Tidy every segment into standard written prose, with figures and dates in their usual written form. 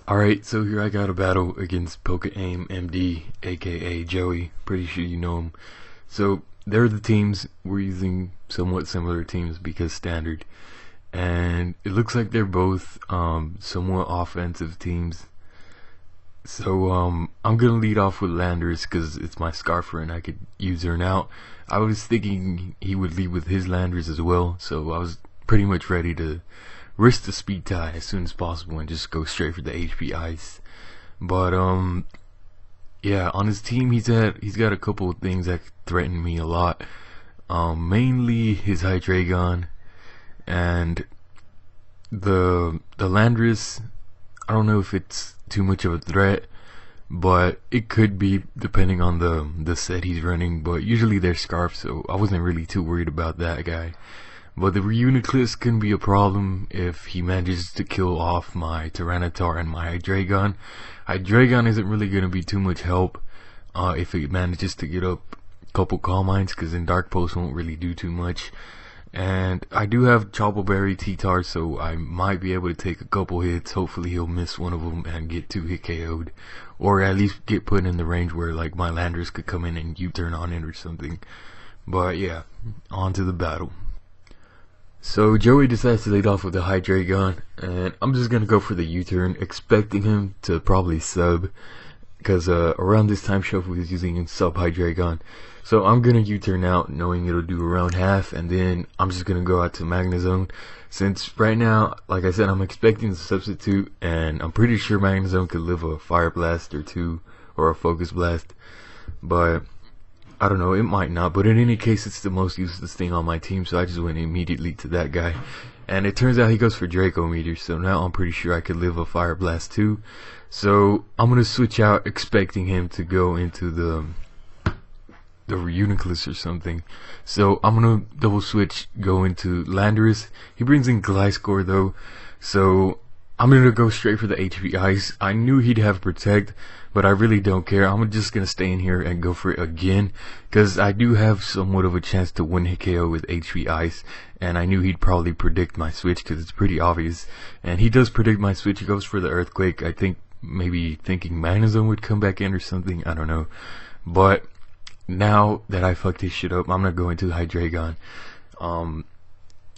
Alright, so here I got a battle against Poke Aim MD, aka Joey. Pretty sure you know him. So, they're the teams. We're using somewhat similar teams because standard. And it looks like they're both somewhat offensive teams. So, I'm gonna lead off with Landers because it's my Scarfer and I could use her now. I was thinking he would lead with his Landers as well, so I was pretty much ready to risk the speed tie as soon as possible and just go straight for the HP ice. But yeah, on his team he's got a couple of things that threaten me a lot. Mainly his Hydreigon and the Landorus. I don't know if it's too much of a threat, but it could be depending on the set he's running. But usually they're Scarf, so I wasn't really too worried about that guy. But the Reuniclus can be a problem if he manages to kill off my Tyranitar and my Hydreigon. Hydreigon isn't really going to be too much help if he manages to get up a couple Calm Minds, because then Dark Pulse won't really do too much. And I do have Chople Berry T-Tar, so I might be able to take a couple hits. Hopefully he'll miss one of them and get 2 hit KO'd. Or at least get put in the range where like my Landers could come in and U-turn on it or something. But yeah, on to the battle. So Joey decides to lead off with the Hydreigon, and I'm just gonna go for the U-turn, expecting him to probably sub, because around this time Shuffle is using sub Hydreigon. So I'm gonna U-turn out, knowing it'll do around half, and then I'm just gonna go out to Magnezone. Since right now, like I said, I'm expecting the substitute, and I'm pretty sure Magnezone could live a Fire Blast or 2, or a Focus Blast, but I don't know, it might not, but in any case it's the most useless thing on my team, so I just went immediately to that guy. And it turns out he goes for Draco Meteor, so now I'm pretty sure I could live a Fire Blast too. So I'm gonna switch out, expecting him to go into the Reuniclus or something. So I'm gonna double switch, go into Landorus. He brings in Gliscor though, so I'm gonna go straight for the HP Ice. I knew he'd have Protect, but I really don't care. I'm just gonna stay in here and go for it again, because I do have somewhat of a chance to win hit KO with HP Ice, and I knew he'd probably predict my switch because it's pretty obvious. And he does predict my switch. He goes for the Earthquake. I think maybe thinking Magnezone would come back in or something. I don't know. But now that I fucked his shit up, I'm gonna go into Hydreigon.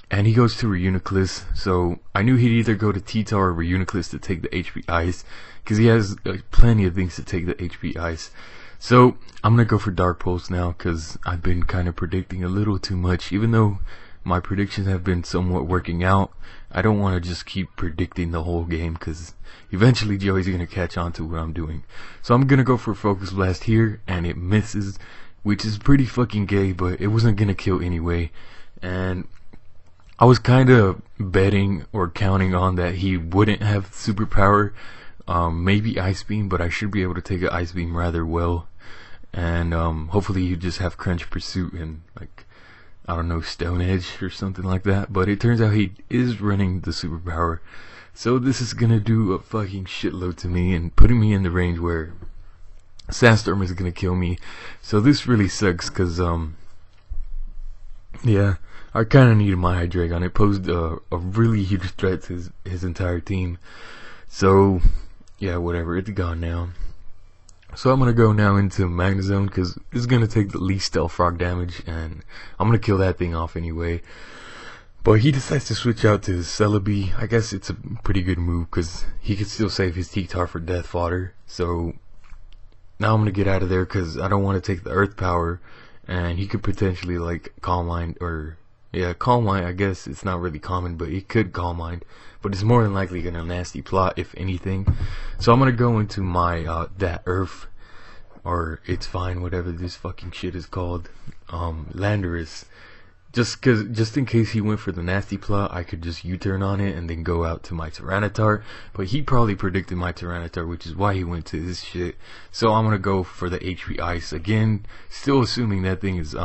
And he goes to Reuniclus, so I knew he'd either go to T-Tar or Reuniclus to take the HP Ice, because he has plenty of things to take the HP Ice. So I'm gonna go for Dark Pulse now, because I've been kind of predicting a little too much. Even though my predictions have been somewhat working out, I don't want to just keep predicting the whole game, because eventually Joey's gonna catch on to what I'm doing. So I'm gonna go for Focus Blast here, and it misses, which is pretty fucking gay, but it wasn't gonna kill anyway. And I was kind of betting or counting on that he wouldn't have superpower, maybe Ice Beam, but I should be able to take an Ice Beam rather well. And hopefully you just have Crunch Pursuit and, like, I don't know, Stone Edge or something like that. But it turns out he is running the superpower, so this is gonna do a fucking shitload to me and putting me in the range where Sandstorm is gonna kill me. So this really sucks, cause yeah, I kind of needed my Hydreigon. It posed a really huge threat to his entire team. So yeah, whatever, it's gone now. So I'm gonna go now into Magnezone, because it's gonna take the least Stealth Frog damage, and I'm gonna kill that thing off anyway. But he decides to switch out to his Celebi. I guess it's a pretty good move, because he could still save his T-Tar for Death Fodder. So now I'm gonna get out of there, because I don't want to take the Earth Power, and he could potentially like Calm Mind, or yeah, Calm Mind. I guess it's not really common, but it could Calm Mind, but it's more than likely gonna Nasty Plot if anything. So I'm gonna go into my that Earth, or It's Fine, whatever this fucking shit is called, Landorus. Just in case he went for the Nasty Plot, I could just U-turn on it and then go out to my Tyranitar. But he probably predicted my Tyranitar, which is why he went to this shit. So I'm gonna go for the HP Ice again, still assuming that thing is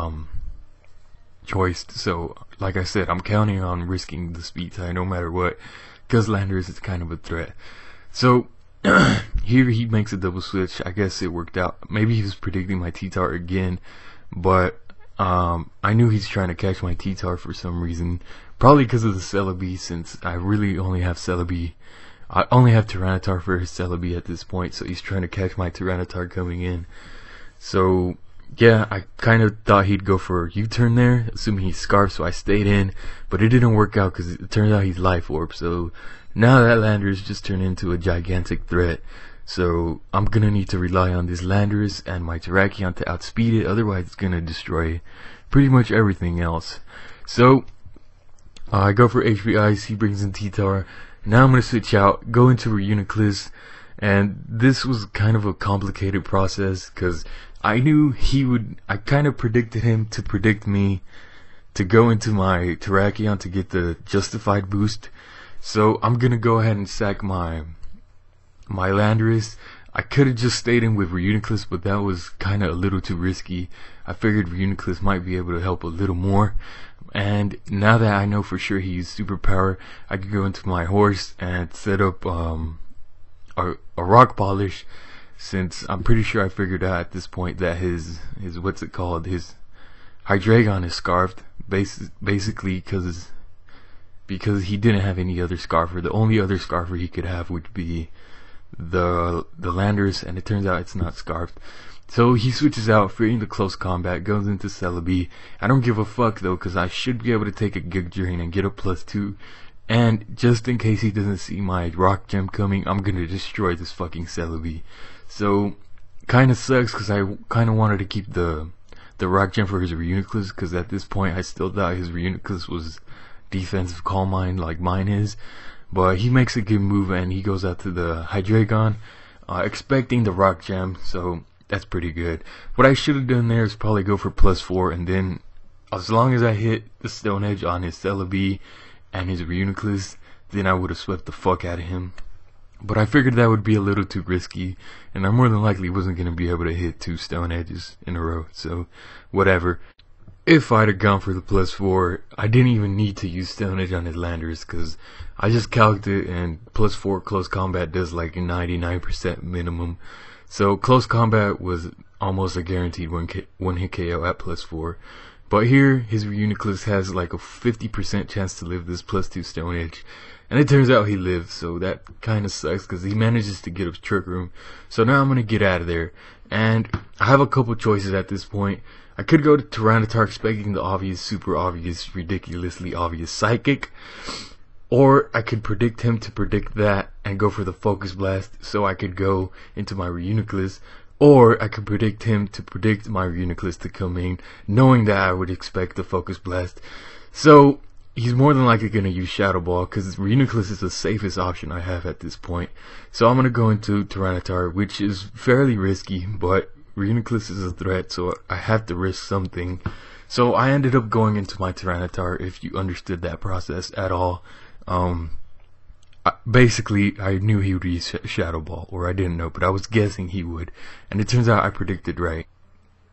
choiced. So like I said, I'm counting on risking the speed tie no matter what, because Landorus is kind of a threat. So here he makes a double switch. I guess it worked out. Maybe he was predicting my T-Tar again, but I knew he's trying to catch my T-Tar for some reason, probably because of the Celebi, since I really only have Celebi I only have Tyranitar for his Celebi at this point, so he's trying to catch my Tyranitar coming in. So yeah, I kind of thought he'd go for a U-turn there, assuming he's Scarf, so I stayed in, but it didn't work out because it turns out he's Life Orb. So now that Landorus just turned into a gigantic threat. So I'm gonna need to rely on this Landorus and my Terrakion to outspeed it, otherwise it's gonna destroy pretty much everything else. So I go for HP Ice, he brings in T-Tar. Now I'm gonna switch out, go into Reuniclus, and this was kind of a complicated process because I knew he would, I kind of predicted him to predict me to go into my Terrakion to get the justified boost. So I'm gonna go ahead and sack my Landorus. I could have just stayed in with Reuniclus, but that was kind of a little too risky. I figured Reuniclus might be able to help a little more. And now that I know for sure he used superpower, I could go into my horse and set up a rock polish, since I'm pretty sure I figured out at this point that his what's it called, his Hydreigon is scarfed, basically because he didn't have any other Scarfer. The only other Scarfer he could have would be the Landorus, and it turns out it's not scarfed. So he switches out, fearing the close combat, goes into Celebi. I don't give a fuck though, because I should be able to take a Gig Drain and get a +2. And just in case he doesn't see my Rock Gem coming, I'm gonna destroy this fucking Celebi. So kinda sucks, because I kinda wanted to keep the Rock Gem for his Reuniclus, because at this point I still thought his Reuniclus was defensive Calm Mind like mine is. But he makes a good move and he goes out to the Hydreigon, expecting the Rock Gem, so that's pretty good. What I should have done there is probably go for +4, and then as long as I hit the Stone Edge on his Celebi and his Reuniclus, then I would have swept the fuck out of him. But I figured that would be a little too risky, and I more than likely wasn't going to be able to hit 2 Stone Edges in a row, so whatever. If I'd have gone for the +4, I didn't even need to use Stone Edge on his Landorus, because I just calced it, and +4 close combat does like 99% minimum. So close combat was almost a guaranteed one hit KO at +4. But here, his Reuniclus has like a 50% chance to live this +2 Stone Edge. And it turns out he lives, so that kind of sucks because he manages to get up Trick Room. So now I'm going to get out of there. And I have a couple choices at this point. I could go to Tyranitar expecting the obvious, super obvious, ridiculously obvious Psychic. Or I could predict him to predict that and go for the Focus Blast so I could go into my Reuniclus. Or I could predict him to predict my Reuniclus to come in, knowing that I would expect the Focus Blast. So he's more than likely going to use Shadow Ball because Reuniclus is the safest option I have at this point. So I'm going to go into Tyranitar, which is fairly risky, but Reuniclus is a threat, so I have to risk something. So I ended up going into my Tyranitar, if you understood that process at all. Basically, I knew he would use Shadow Ball, or I didn't know, but I was guessing he would, and it turns out I predicted right.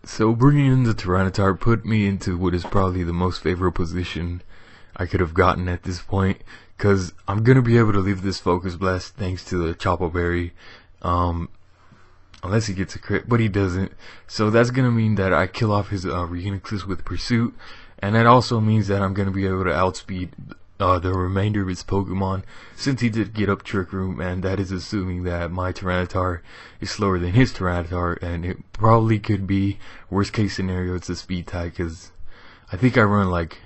So bringing in the Tyranitar put me into what is probably the most favorable position I could have gotten at this point, because I'm going to be able to leave this Focus Blast thanks to the Chopo Berry, unless he gets a crit, but he doesn't. So that's going to mean that I kill off his Reuniclus with Pursuit, and that also means that I'm going to be able to outspeed the remainder of his Pokemon, since he did get up Trick Room, and that is assuming that my Tyranitar is slower than his Tyranitar, and it probably could be, worst case scenario, it's a speed type, because I think I run like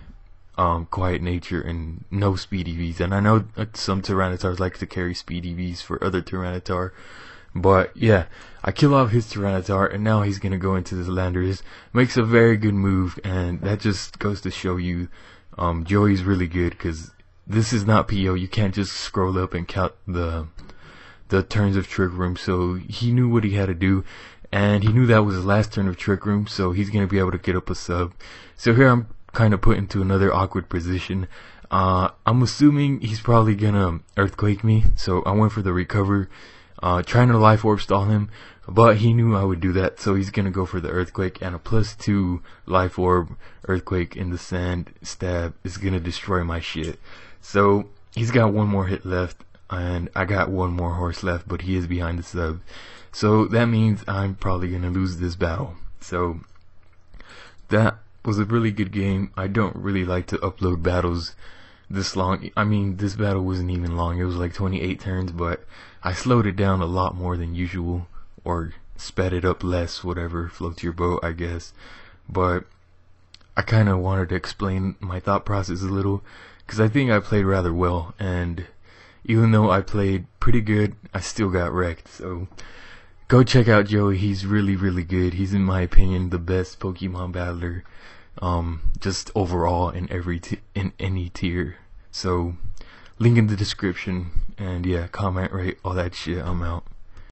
Quiet Nature and no Speed EVs, and I know some Tyranitars like to carry Speed EVs for other Tyranitar, but yeah, I kill off his Tyranitar, and now he's gonna go into this Landorus, makes a very good move, and that just goes to show you Joey's really good, because this is not PO. You can't just scroll up and count the turns of Trick Room. So he knew what he had to do, and he knew that was his last turn of Trick Room, so he's gonna be able to get up a sub. So here I'm kind of put into another awkward position. I'm assuming he's probably gonna Earthquake me, so I went for the Recover, trying to Life Orb stall him, but he knew I would do that, so he's gonna go for the Earthquake, and a +2 Life Orb Earthquake in the sand stab is gonna destroy my shit. So he's got one more hit left, and I got one more horse left, but he is behind the sub. So that means I'm probably gonna lose this battle. So that was a really good game. I don't really like to upload battles this long. I mean, this battle wasn't even long. It was like 28 turns, but I slowed it down a lot more than usual, or sped it up less, whatever floats your boat, I guess. But I kind of wanted to explain my thought process a little, because I think I played rather well, and even though I played pretty good, I still got wrecked. So go check out Joey. He's really, really good. He's, in my opinion, the best Pokemon battler, just overall in in any tier. So link in the description, and yeah, comment, rate, all that shit. I'm out.